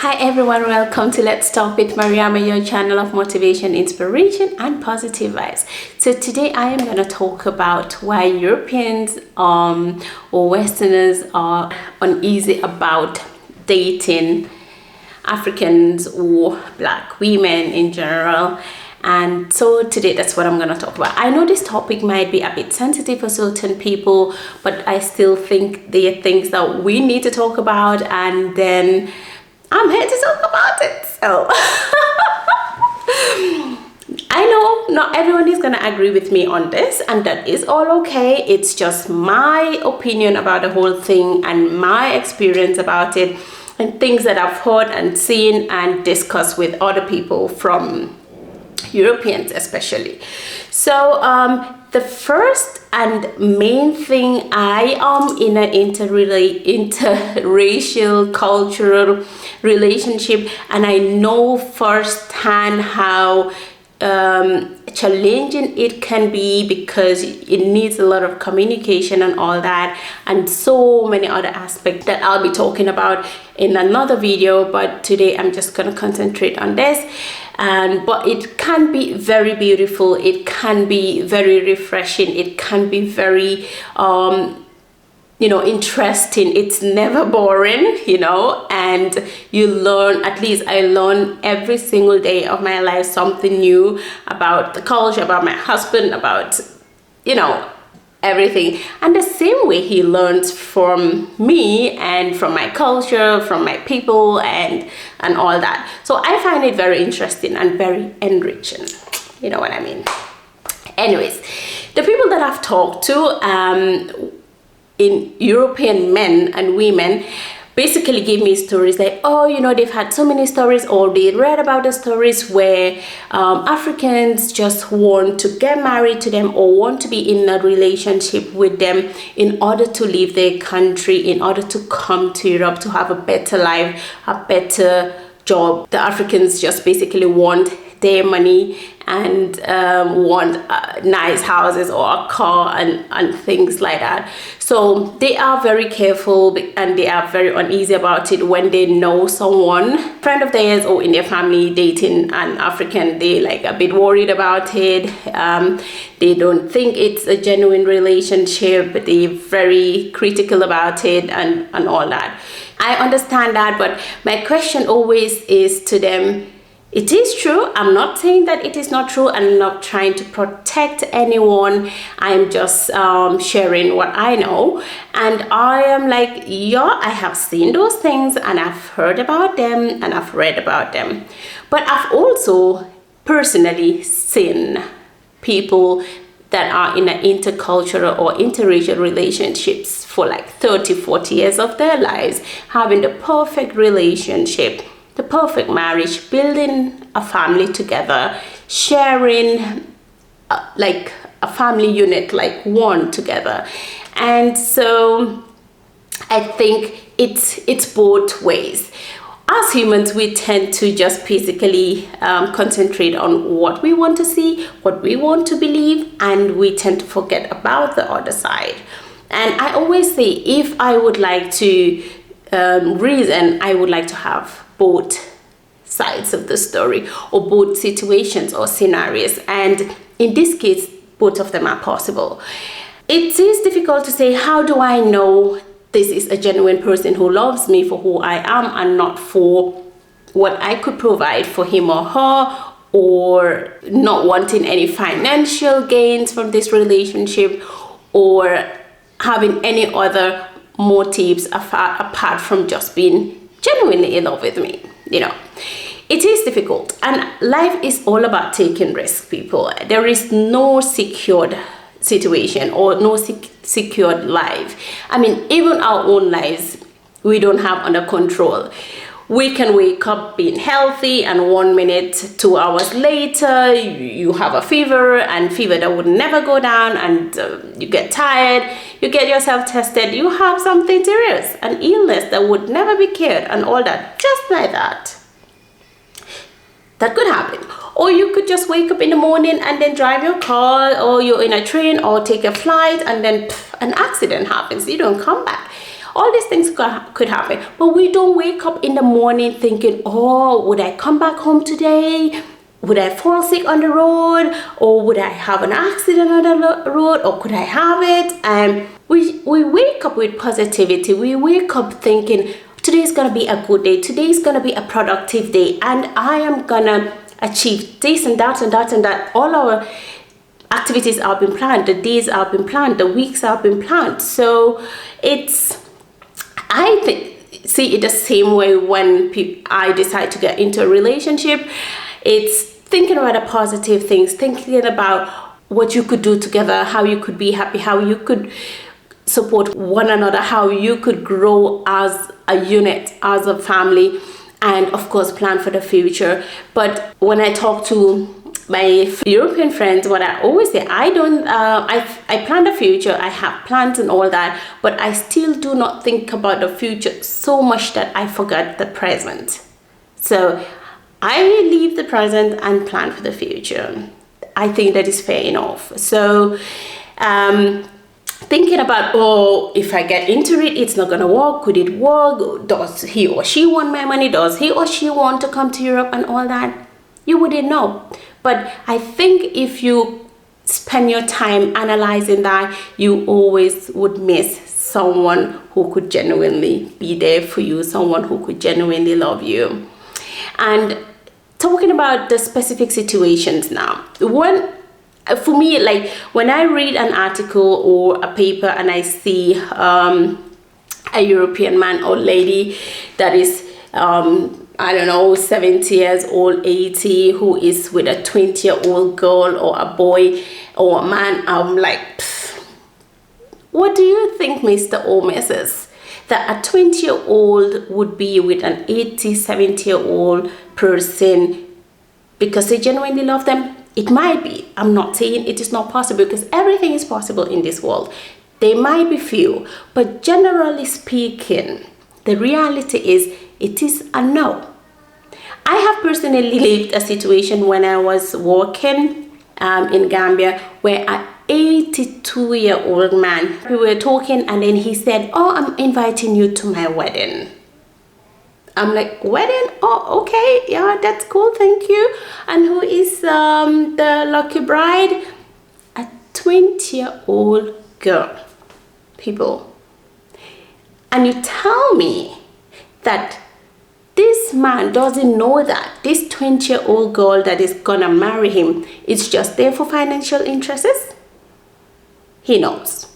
Hi everyone, welcome to Let's Talk with Mariama, your channel of motivation, inspiration and positive vibes. So today I am going to talk about why Europeans or Westerners are uneasy about dating Africans or Black women in general. And so today that's what I'm going to talk about. I know this topic might be a bit sensitive for certain people, but I still think there are things that we need to talk about, and then I'm here to talk about it. So I know not everyone is going to agree with me on this, and that is all okay. It's just my opinion about the whole thing and my experience about it and things that I've heard and seen and discussed with other people from Europeans especially. So the first and main thing, I am in an interracial cultural relationship, and I know firsthand how challenging it can be, because it needs a lot of communication and all that, and so many other aspects that I'll be talking about in another video, but today I'm just going to concentrate on this. But it can be very beautiful, it can be very refreshing, it can be very interesting. It's never boring, and you learn, at least I learn every single day of my life something new about the culture, about my husband, about everything. And the same way he learns from me and from my culture, from my people, and all that. So I find it very interesting and very enriching, you know what I mean. Anyways, the people that I've talked to in European men and women basically give me stories like, they've had so many stories, or they read about the stories where Africans just want to get married to them or want to be in a relationship with them in order to leave their country, in order to come to Europe to have a better life, a better job. The Africans just basically want their money and want nice houses or a car and things like that. So they are very careful and they are very uneasy about it when they know someone, friend of theirs or in their family, dating an African. They like a bit worried about it. They don't think it's a genuine relationship. They're very critical about it and all that. I understand that, but my question always is to them, it is true. I'm not saying that it is not true. I'm not trying to protect anyone. I'm just sharing what I know. And I am like, yeah, I have seen those things and I've heard about them and I've read about them. But I've also personally seen people that are in an intercultural or interracial relationships for like 30, 40 years of their lives, having the perfect relationship, the perfect marriage, building a family together, sharing like a family unit, like one together. And so I think it's both ways. As humans, we tend to just basically concentrate on what we want to see, what we want to believe, and we tend to forget about the other side. And I always say, if I would like to reason, I would like to have both sides of the story, or both situations or scenarios, and in this case both of them are possible. It is difficult to say, how do I know this is a genuine person who loves me for who I am and not for what I could provide for him or her, or not wanting any financial gains from this relationship, or having any other motives apart from just being genuinely in love with me. It is difficult, and life is all about taking risks, people. There is no secured situation or no secured life. I mean, even our own lives, we don't have under control. We can wake up being healthy, and 1 minute, 2 hours later, you have a fever, and fever that would never go down, and you get tired, you get yourself tested, you have something serious, an illness that would never be cured, and all that, just like that. That could happen. Or you could just wake up in the morning and then drive your car, or you're in a train or take a flight, and then an accident happens. You don't come back. All these things could happen. But we don't wake up in the morning thinking, oh, would I come back home today? Would I fall sick on the road? Or would I have an accident on the road? Or could I have it? And we wake up with positivity. We wake up thinking, today's going to be a good day. Today's going to be a productive day. And I am going to achieve this and that and that and that. All our activities have been planned. The days have been planned. The weeks have been planned. So I see it the same way when I decide to get into a relationship. It's thinking about the positive things, thinking about what you could do together, how you could be happy, how you could support one another, how you could grow as a unit, as a family, and of course plan for the future. But when I talk to my European friends, what I always say, I plan the future, I have plans and all that, but I still do not think about the future so much that I forget the present. So I leave the present and plan for the future. I think that is fair enough. So thinking about, oh, if I get into it, it's not gonna work. Could it work? Does he or she want my money? Does he or she want to come to Europe and all that? You wouldn't know. But I think if you spend your time analyzing that, you always would miss someone who could genuinely be there for you, someone who could genuinely love you. And talking about the specific situations now, for me, like when I read an article or a paper and I see a European man or lady that is I don't know, 70 years old, 80, who is with a 20-year-old girl or a boy or a man, I'm like, what do you think, Mr. or Mrs.? That a 20-year-old would be with an 80, 70-year-old person because they genuinely love them? It might be. I'm not saying it is not possible, because everything is possible in this world. There might be few, but generally speaking, the reality is it is a no. I have personally lived a situation when I was working in Gambia where an 82-year-old man, we were talking and then he said, oh, I'm inviting you to my wedding. I'm like, wedding? Oh, okay, yeah, that's cool, thank you. And who is the lucky bride? A 20-year-old girl, people. And you tell me that this man doesn't know that this 20-year-old girl that is gonna marry him is just there for financial interests? He knows.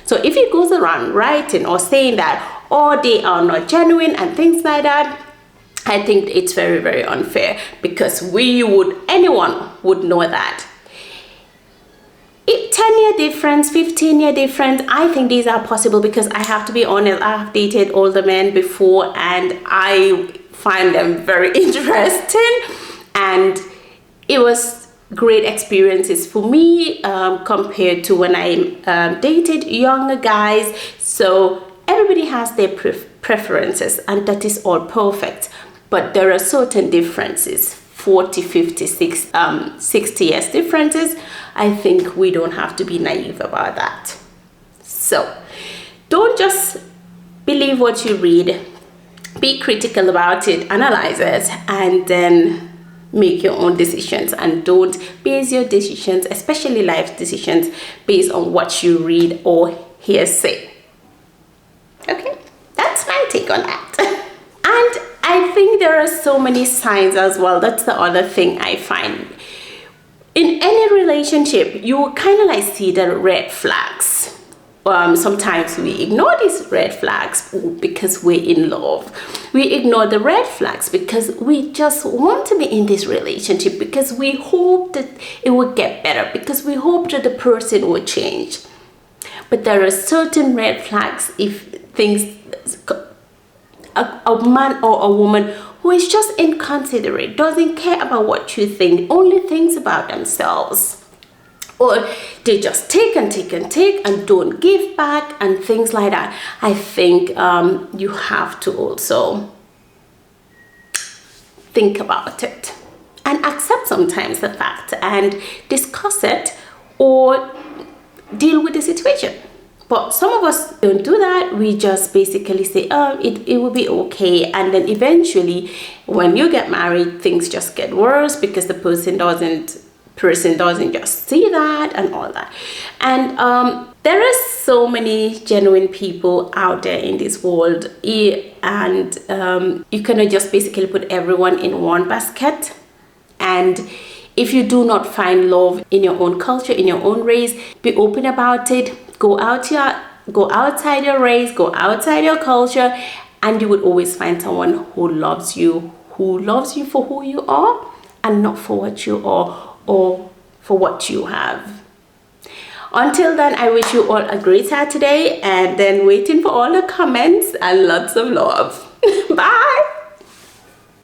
So if he goes around writing or saying that, oh, they are not genuine and things like that, I think it's very, very unfair, because anyone would know that. 10-year difference, 15-year difference, I think these are possible, because I have to be honest, I have dated older men before and I find them very interesting, and it was great experiences for me compared to when I dated younger guys. So everybody has their preferences, and that is all perfect, but there are certain differences, 40, 50, 60 years differences. I think we don't have to be naive about that. So don't just believe what you read, be critical about it, analyze it, and then make your own decisions. And don't base your decisions, especially life decisions, based on what you read or hear say. Okay, that's my take on that. And I think there are so many signs as well. That's the other thing I find. In any relationship, you kind of like see the red flags. Sometimes we ignore these red flags because we're in love. We ignore the red flags because we just want to be in this relationship, because we hope that it will get better, because we hope that the person will change. But there are certain red flags if things, a man or a woman who is just inconsiderate, doesn't care about what you think, only thinks about themselves, or they just take and take and take and don't give back and things like that. I think you have to also think about it and accept sometimes the fact and discuss it or deal with the situation. But some of us don't do that. We just basically say, oh, it will be okay. And then eventually, when you get married, things just get worse because the person doesn't just see that and all that. And there are so many genuine people out there in this world, and you cannot just basically put everyone in one basket. And if you do not find love in your own culture, in your own race, be open about it. Go outside your race, go outside your culture, and you would always find someone who loves you for who you are and not for what you are or for what you have. Until then, I wish you all a great Saturday, and then waiting for all the comments and lots of love. Bye.